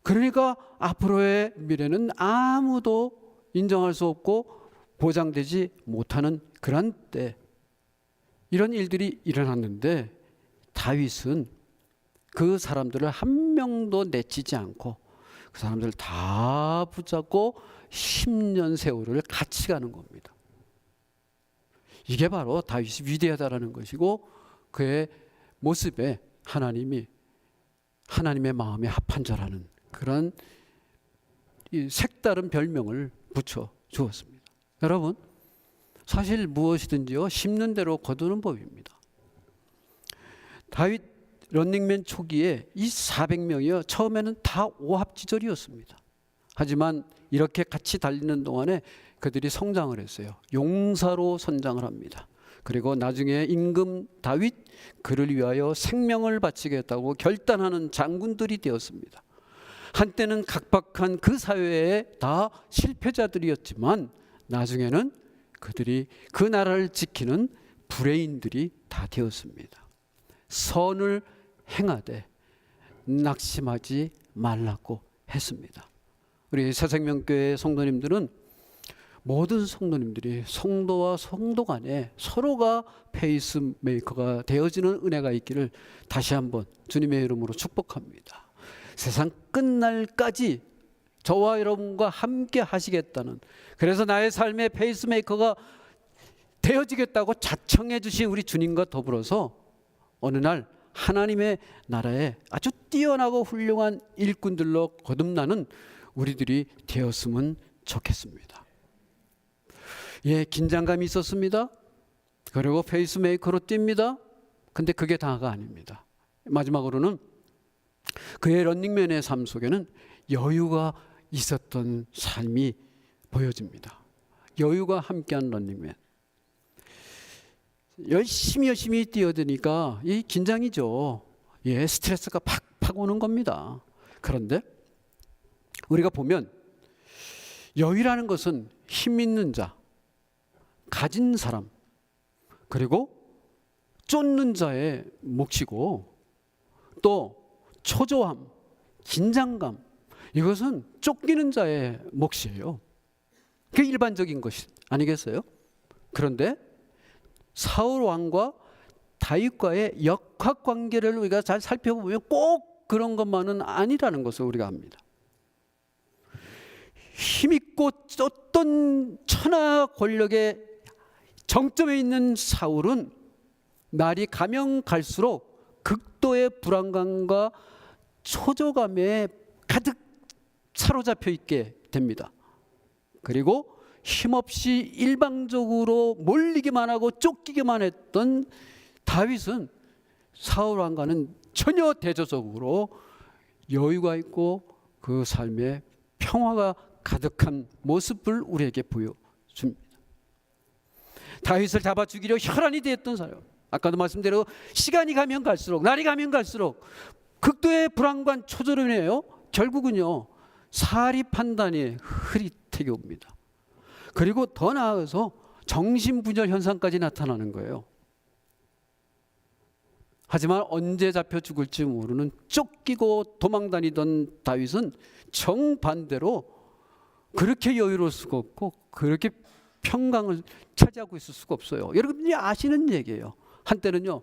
Speaker 1: 그러니까 앞으로의 미래는 아무도 인정할 수 없고 보장되지 못하는 그런 때 이런 일들이 일어났는데 다윗은 그 사람들을 한 명도 내치지 않고 그 사람들을 다 붙잡고 10년 세월을 같이 가는 겁니다. 이게 바로 다윗이 위대하다라는 것이고 그의 모습에 하나님이 하나님의 마음에 합한 자라는 그런 색다른 별명을 붙여 주었습니다. 여러분, 사실 무엇이든지요 심는 대로 거두는 법입니다. 다윗 런닝맨 초기에 이 400명이요 처음에는 다 오합지졸이었습니다. 하지만 이렇게 같이 달리는 동안에 그들이 성장을 했어요. 용사로 선장을 합니다. 그리고 나중에 임금 다윗 그를 위하여 생명을 바치겠다고 결단하는 장군들이 되었습니다. 한때는 각박한 그 사회에 다 실패자들이었지만 나중에는 그들이 그 나라를 지키는 브레인들이 다 되었습니다. 선을 행하되 낙심하지 말라고 했습니다. 우리 새생명교회 성도님들은 모든 성도님들이 성도와 성도 간에 서로가 페이스메이커가 되어지는 은혜가 있기를 다시 한번 주님의 이름으로 축복합니다. 세상 끝날까지 저와 여러분과 함께 하시겠다는, 그래서 나의 삶의 페이스메이커가 되어지겠다고 자청해 주신 우리 주님과 더불어서 어느 날 하나님의 나라에 아주 뛰어나고 훌륭한 일꾼들로 거듭나는 우리들이 되었으면 좋겠습니다. 예, 긴장감이 있었습니다. 그리고 페이스메이커로 뜁니다. 근데 그게 다가 아닙니다. 마지막으로는 그의 런닝맨의 삶 속에는 여유가 있었던 삶이 보여집니다. 여유가 함께한 런닝맨. 열심히 뛰어드니까 이 긴장이죠. 예, 스트레스가 팍팍 오는 겁니다. 그런데 우리가 보면 여유라는 것은 힘 있는 자, 가진 사람, 그리고 쫓는 자의 몫이고 또 초조함, 긴장감, 이것은 쫓기는 자의 몫이에요. 그게 일반적인 것이 아니겠어요? 그런데 사울 왕과 다윗과의 역학관계를 우리가 잘 살펴보면 꼭 그런 것만은 아니라는 것을 우리가 압니다. 힘있고 쫓던 천하 권력의 정점에 있는 사울은 날이 가면 갈수록 극도의 불안감과 초조감에 가득 사로잡혀 있게 됩니다. 그리고 힘없이 일방적으로 몰리기만 하고 쫓기기만 했던 다윗은 사울 왕과는 전혀 대조적으로 여유가 있고 그 삶에 평화가 가득한 모습을 우리에게 보여줍니다. 다윗을 잡아 죽이려 혈안이 되었던 사람, 아까도 말씀대로 시간이 가면 갈수록, 날이 가면 갈수록 극도의 불안과 초조름이에요. 결국은요, 사리 판단이 흐릿하게 옵니다. 그리고 더 나아가서 정신분열 현상까지 나타나는 거예요. 하지만 언제 잡혀 죽을지 모르는 쫓기고 도망다니던 다윗은 정반대로 그렇게 여유로울 수가 없고 그렇게 평강을 차지하고 있을 수가 없어요. 여러분들이 아시는 얘기예요. 한때는요,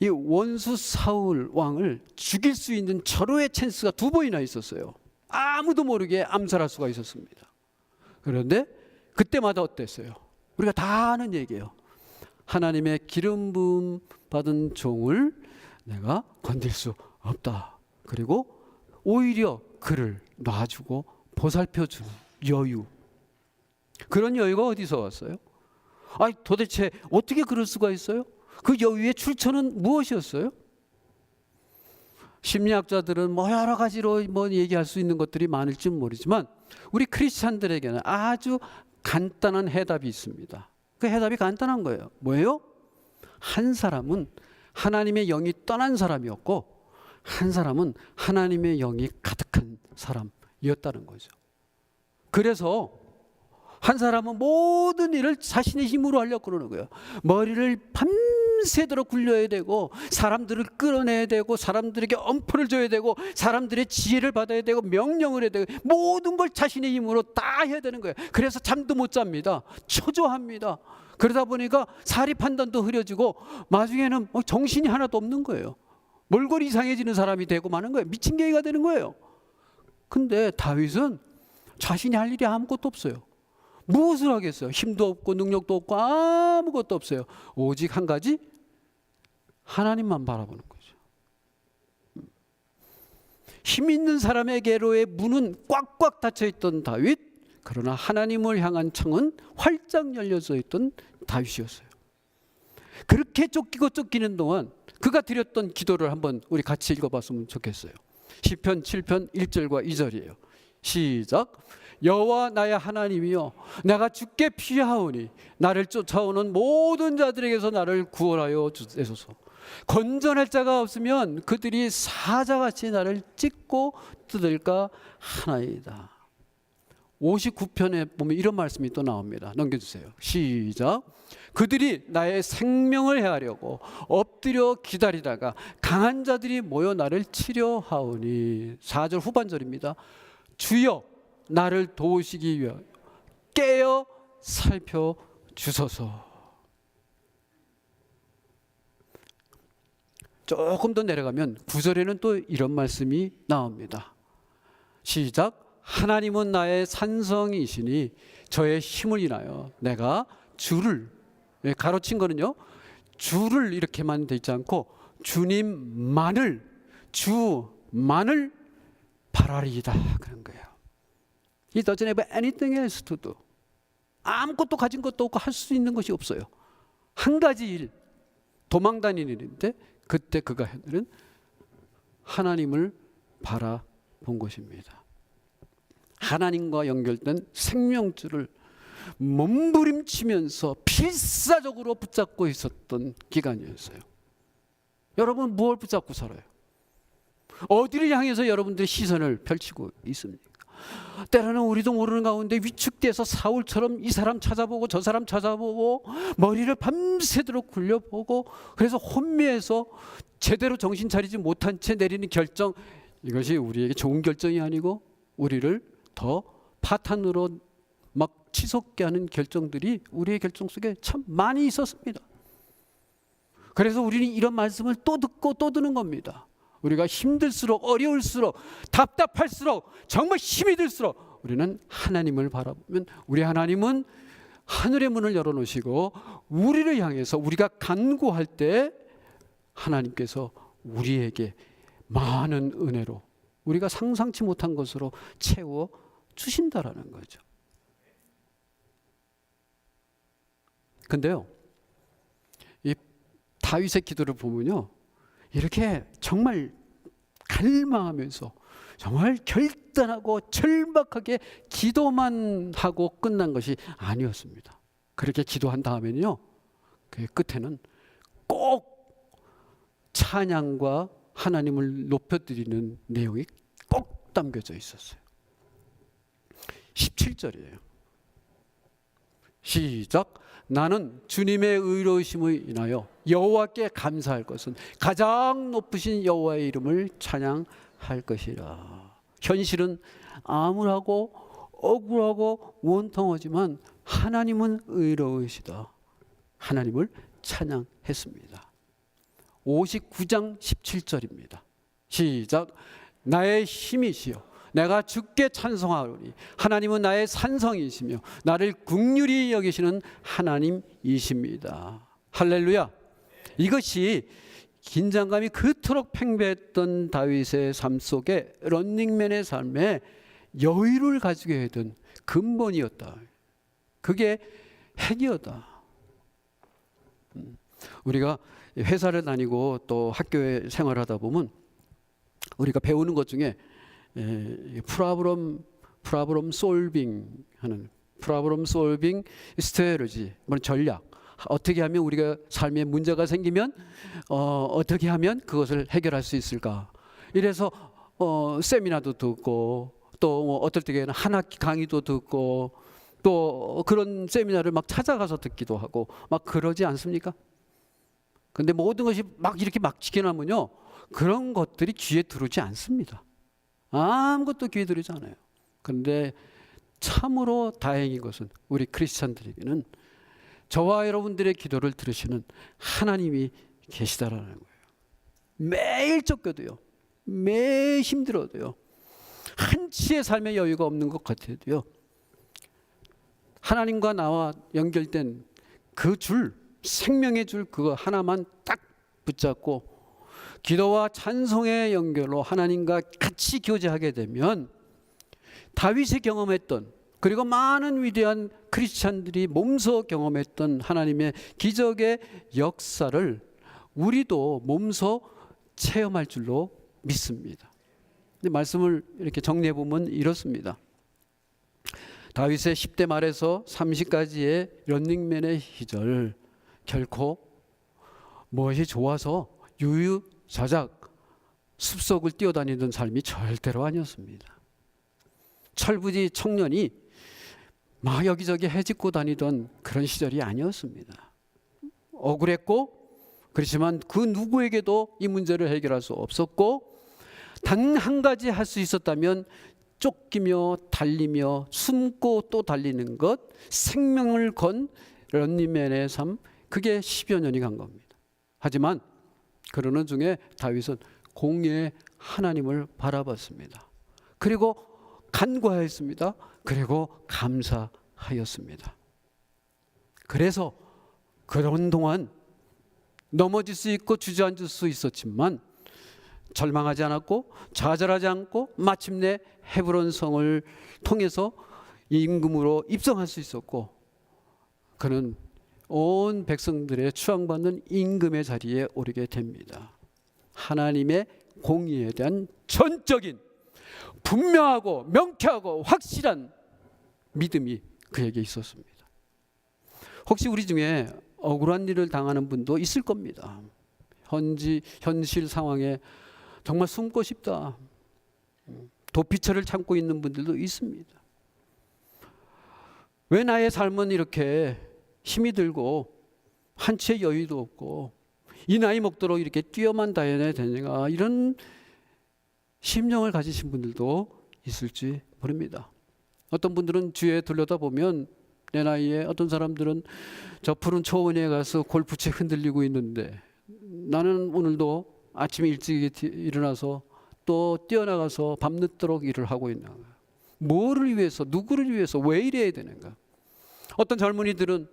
Speaker 1: 이 원수 사울 왕을 죽일 수 있는 절호의 찬스가 2번이나 있었어요. 아무도 모르게 암살할 수가 있었습니다. 그런데 그때마다 어땠어요? 우리가 다 아는 얘기예요. 하나님의 기름 부음 받은 종을 내가 건들 수 없다. 그리고 오히려 그를 놔주고 보살펴주는 여유. 그런 여유가 어디서 왔어요? 아니, 도대체 어떻게 그럴 수가 있어요? 그 여유의 출처는 무엇이었어요? 심리학자들은 여러 가지로 얘기할 수 있는 것들이 많을지 모르지만 우리 크리스찬들에게는 아주 간단한 해답이 있습니다. 그 해답이 간단한 거예요. 뭐예요? 한 사람은 하나님의 영이 떠난 사람이었고 한 사람은 하나님의 영이 가득한 사람이었다는 거죠. 그래서 한 사람은 모든 일을 자신의 힘으로 하려고 그러는 거예요. 머리를 밤새도록 굴려야 되고 사람들을 끌어내야 되고 사람들에게 엄포를 줘야 되고 사람들의 지혜를 받아야 되고 명령을 해야 되고 모든 걸 자신의 힘으로 다 해야 되는 거예요. 그래서 잠도 못 잡니다. 초조합니다. 그러다 보니까 사리 판단도 흐려지고 나중에는 정신이 하나도 없는 거예요. 몰골 이상해지는 사람이 되고 마는 거예요. 미친 개가 되는 거예요. 근데 다윗은 자신이 할 일이 아무것도 없어요. 무엇을 하겠어요? 힘도 없고 능력도 없고 아무것도 없어요. 오직 한 가지, 하나님만 바라보는 거죠. 힘 있는 사람에게로의 문은 꽉꽉 닫혀있던 다윗, 그러나 하나님을 향한 창은 활짝 열려져 있던 다윗이었어요. 그렇게 쫓기고 쫓기는 동안 그가 드렸던 기도를 한번 우리 같이 읽어봤으면 좋겠어요. 시편 7편 1절과 2절이에요. 시작. 여호와 나의 하나님이여, 내가 주께 피하오니 나를 쫓아오는 모든 자들에게서 나를 구원하여 주소서. 건전할 자가 없으면 그들이 사자같이 나를 찢고 뜯을까 하나이다. 59편에 보면 이런 말씀이 또 나옵니다. 넘겨주세요. 시작. 그들이 나의 생명을 해하려고 엎드려 기다리다가 강한 자들이 모여 나를 치려 하오니. 4절 후반절입니다. 주여 나를 도우시기 위하여 깨어 살펴주소서. 조금 더 내려가면 9절에는 또 이런 말씀이 나옵니다. 시작. 하나님은 나의 산성이시니 저의 힘을 인하여 내가 주를, 가로친 거는요, 주를 이렇게만 돼 있지 않고 주님만을 바라리이다 그런 거예요. He doesn't have anything else to do. 아무것도 가진 것도 없고 할 수 있는 것이 없어요. 한 가지 일, 도망다니는 일인데 그때 그가 한 일은 하나님을 바라본 것입니다. 하나님과 연결된 생명줄을 몸부림치면서 필사적으로 붙잡고 있었던 기간이었어요. 여러분 무엇을 붙잡고 살아요? 어디를 향해서 여러분들의 시선을 펼치고 있습니까? 때로는 우리도 모르는 가운데 위축돼서 사울처럼 이 사람 찾아보고 저 사람 찾아보고 머리를 밤새도록 굴려보고 그래서 혼미해서 제대로 정신 차리지 못한 채 내리는 결정, 이것이 우리에게 좋은 결정이 아니고 우리를 더 파탄으로 막 치솟게 하는 결정들이 우리의 결정 속에 참 많이 있었습니다. 그래서 우리는 이런 말씀을 또 듣고 또 듣는 겁니다. 우리가 힘들수록, 어려울수록, 답답할수록, 정말 힘이 들수록 우리는 하나님을 바라보면 우리 하나님은 하늘의 문을 열어놓으시고 우리를 향해서 우리가 간구할 때 하나님께서 우리에게 많은 은혜로 우리가 상상치 못한 것으로 채워 주신다라는 거죠. 근데요, 이 다윗의 기도를 보면요, 이렇게 정말 갈망하면서 정말 결단하고 절박하게 기도만 하고 끝난 것이 아니었습니다. 그렇게 기도한 다음에는요, 그 끝에는 꼭 찬양과 하나님을 높여드리는 내용이 꼭 담겨져 있었어요. 17절이에요. 시작. 나는 주님의 의로우심을 인하여 여호와께 감사할 것은 가장 높으신 여호와의 이름을 찬양할 것이라. 현실은 암울하고 억울하고 원통하지만 하나님은 의로우시다. 하나님을 찬양했습니다. 59장 17절입니다. 시작. 나의 힘이시여 내가 주께 찬송하오니 하나님은 나의 산성이시며 나를 긍휼히 여기시는 하나님이십니다. 할렐루야. 이것이 긴장감이 그토록 팽배했던 다윗의 삶 속에 런닝맨의 삶에 여유를 가지게 하던 근본이었다. 그게 핵이었다. 우리가 회사를 다니고 또 학교에 생활하다 보면 우리가 배우는 것 중에 프로블럼 솔빙 하는 프로블럼 솔빙 스트래티지, 전략. 어떻게 하면 우리가 삶에 문제가 생기면 어떻게 하면 그것을 해결할 수 있을까. 이래서 세미나도 듣고 또 어떨 때는 한 학기 강의도 듣고 또 그런 세미나를 막 찾아가서 듣기도 하고 막 그러지 않습니까? 근데 모든 것이 막 이렇게 막 지켜나면요 그런 것들이 귀에 들어오지 않습니다. 아무것도 귀에 들어오지 않아요. 그런데 참으로 다행인 것은 우리 크리스찬들에게는 저와 여러분들의 기도를 들으시는 하나님이 계시다라는 거예요. 매일 쫓겨도요, 매일 힘들어도요, 한치의 삶의 여유가 없는 것 같아도요, 하나님과 나와 연결된 그 줄, 생명의 줄 그거 하나만 딱 붙잡고 기도와 찬송의 연결로 하나님과 같이 교제하게 되면 다윗이 경험했던, 그리고 많은 위대한 크리스찬들이 몸소 경험했던 하나님의 기적의 역사를 우리도 몸소 체험할 줄로 믿습니다. 근데 말씀을 이렇게 정리해 보면 이렇습니다. 다윗의 10대 말에서 30까지의 런닝맨의 시절, 결코 무엇이 좋아서 유유자작 숲속을 뛰어다니던 삶이 절대로 아니었습니다. 철부지 청년이 막 여기저기 헤집고 다니던 그런 시절이 아니었습니다. 억울했고, 그렇지만 그 누구에게도 이 문제를 해결할 수 없었고, 단 한 가지 할 수 있었다면 쫓기며 달리며 숨고 또 달리는 것, 생명을 건 런닝맨의 삶, 그게 10여 년이 간 겁니다. 하지만 그러는 중에 다윗은 공의의 하나님을 바라봤습니다. 그리고 간구하였습니다. 그리고 감사하였습니다. 그래서 그런 동안 넘어질 수 있고 주저앉을 수 있었지만 절망하지 않았고 좌절하지 않고 마침내 헤브론 성을 통해서 임금으로 입성할 수 있었고, 그는 온 백성들의 추앙받는 임금의 자리에 오르게 됩니다. 하나님의 공의에 대한 전적인 분명하고 명쾌하고 확실한 믿음이 그에게 있었습니다. 혹시 우리 중에 억울한 일을 당하는 분도 있을 겁니다. 현실 상황에 정말 숨고 싶다, 도피처를 참고 있는 분들도 있습니다. 왜 나의 삶은 이렇게 힘이 들고 한치의 여유도 없고 이 나이 먹도록 이렇게 뛰어만 다녀야 되는가, 이런 심령을 가지신 분들도 있을지 모릅니다. 어떤 분들은 주위에 들여다보면 내 나이에 어떤 사람들은 저 푸른 초원에 가서 골프채 흔들리고 있는데 나는 오늘도 아침에 일찍 일어나서 또 뛰어나가서 밤늦도록 일을 하고 있는가. 뭐를 위해서, 누구를 위해서, 왜 이래야 되는가. 어떤 젊은이들은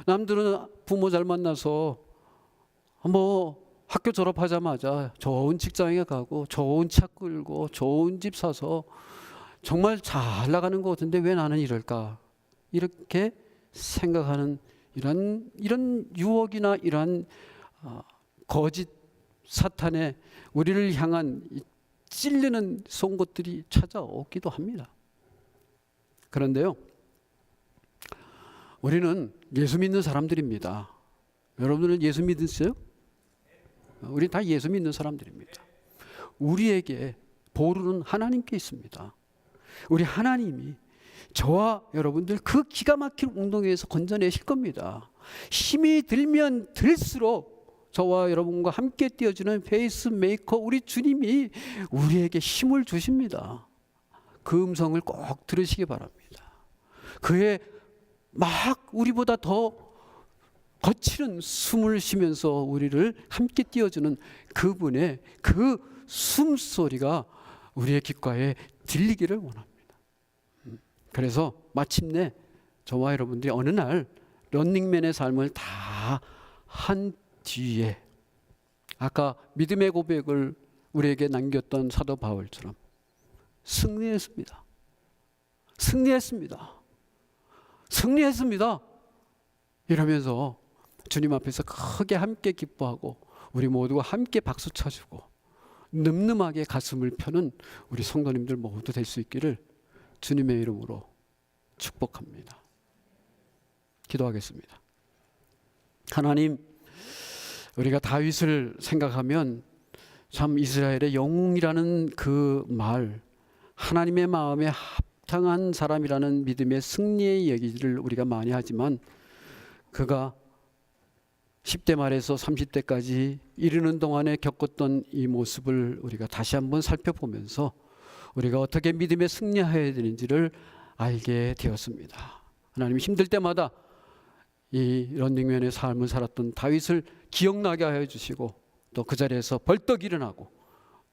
Speaker 1: 남들은 부모 잘 만나서 학교 졸업하자마자 좋은 직장에 가고 좋은 차 끌고 좋은 집 사서 정말 잘 나가는 것 같은데 왜 나는 이럴까, 이렇게 생각하는 이런 유혹이나 이러한 거짓 사탄의 우리를 향한 찔리는 송곳들이 찾아오기도 합니다. 그런데요, 우리는 예수 믿는 사람들입니다. 여러분들은 예수 믿으세요? 우리 다 예수 믿는 사람들입니다. 우리에게 보루는 하나님께 있습니다. 우리 하나님이 저와 여러분들 그 기가 막힌 운동에서 건져내실 겁니다. 힘이 들면 들수록 저와 여러분과 함께 뛰어주는 페이스메이커 우리 주님이 우리에게 힘을 주십니다. 그 음성을 꼭 들으시기 바랍니다. 그의 막 우리보다 더 거칠은 숨을 쉬면서 우리를 함께 띄워주는 그분의 그 숨소리가 우리의 귓가에 들리기를 원합니다. 그래서 마침내 저와 여러분들이 어느 날 런닝맨의 삶을 다 한 뒤에 아까 믿음의 고백을 우리에게 남겼던 사도 바울처럼 승리했습니다. 승리했습니다. 승리했습니다. 이러면서 주님 앞에서 크게 함께 기뻐하고 우리 모두가 함께 박수 쳐주고 늠름하게 가슴을 펴는 우리 성도님들 모두 될 수 있기를 주님의 이름으로 축복합니다. 기도하겠습니다. 하나님, 우리가 다윗을 생각하면 참 이스라엘의 영웅이라는 그 말, 하나님의 마음에 합당한 사람이라는 믿음의 승리의 얘기를 우리가 많이 하지만 그가 10대 말에서 30대까지 이르는 동안에 겪었던 이 모습을 우리가 다시 한번 살펴보면서 우리가 어떻게 믿음에 승리해야 되는지를 알게 되었습니다. 하나님, 힘들 때마다 이 런닝맨의 삶을 살았던 다윗을 기억나게 하여 주시고 또 그 자리에서 벌떡 일어나고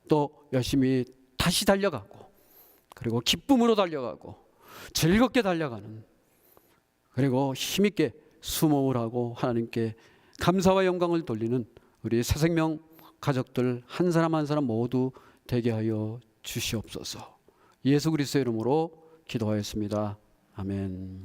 Speaker 1: 또 열심히 다시 달려가고 그리고 기쁨으로 달려가고 즐겁게 달려가는, 그리고 힘있게 수모을 하고 하나님께 감사와 영광을 돌리는 우리 새생명 가족들 한 사람 한 사람 모두 되게 하여 주시옵소서. 예수 그리스도의 이름으로 기도하였습니다. 아멘.